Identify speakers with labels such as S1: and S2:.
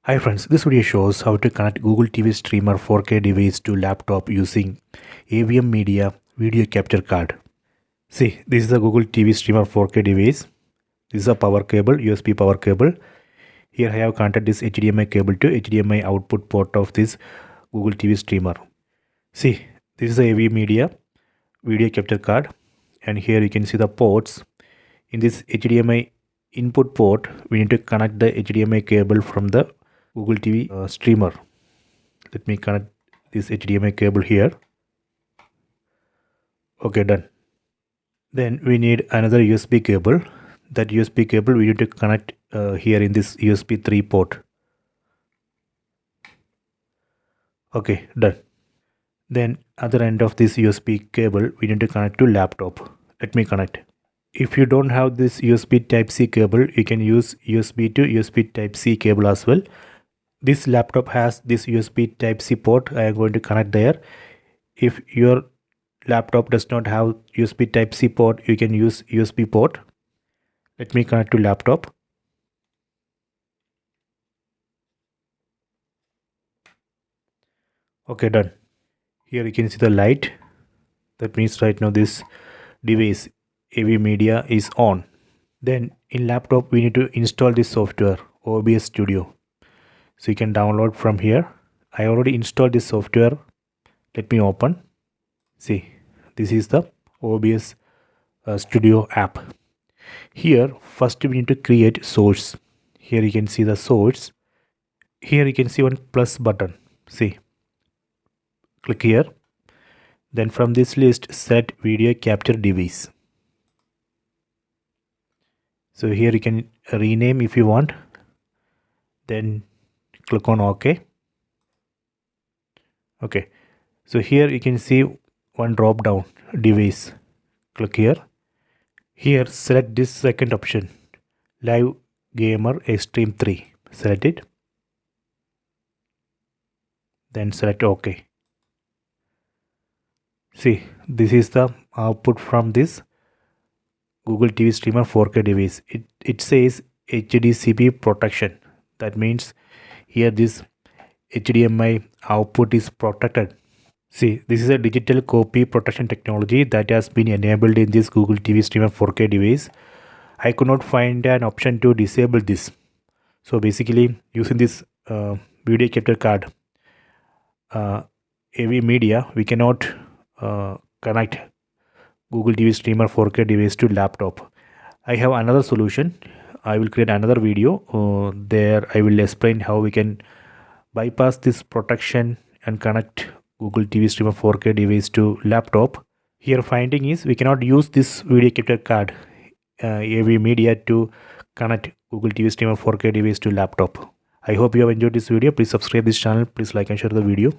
S1: Hi friends, this video shows how to connect Google TV Streamer 4K device to laptop using AVerMedia Video Capture Card. See, this is a Google TV Streamer 4K device. This is a power cable, USB power cable. Here I have connected this HDMI cable to HDMI output port of this Google TV Streamer. See, this is a AVerMedia Video Capture Card, and here you can see the ports. In this HDMI input port, we need to connect the HDMI cable from the Google TV streamer. Let me connect this HDMI cable here. Okay, done. Then we need another USB cable. That USB cable we need to connect here in this USB 3 port. Okay, done. Then other end of this USB cable we need to connect to laptop. Let me connect. If you don't have this USB Type-C cable, you can use USB to USB Type-C cable as well. This laptop has this USB Type-C port. I am going to connect there. If your laptop does not have USB Type-C port, you can use USB port. Let me connect to laptop. Okay, done. Here you can see the light. That means right now this device AVerMedia is on. Then in laptop we need to install this software OBS Studio. So you can download from here. I already installed this software. Let me open. See, this is the OBS Studio app. Here first we need to create source. Here you can see the source. Here you can see one plus button. See, click here. Then from this list set video capture device. So here you can rename if you want. Then click on OK. Okay, so here you can see one drop down device. Click here. Here select this second option, Live Gamer Extreme 3. Select it. Then select OK. See, this is the output from this Google TV Streamer 4K device. It says HDCP protection. That means here this HDMI output is protected. See, this is a digital copy protection technology that has been enabled in this Google TV Streamer 4K device. I could not find an option to disable this. So basically using this video capture card AVerMedia, we cannot connect Google TV Streamer 4K device to laptop. I have another solution. I will create another video. There I will explain how we can bypass this protection and connect Google TV Streamer 4K device to laptop. Here finding is we cannot use this video capture card AVerMedia to connect Google TV Streamer 4K device to laptop. I hope you have enjoyed this video. Please subscribe this channel. Please like and share the video.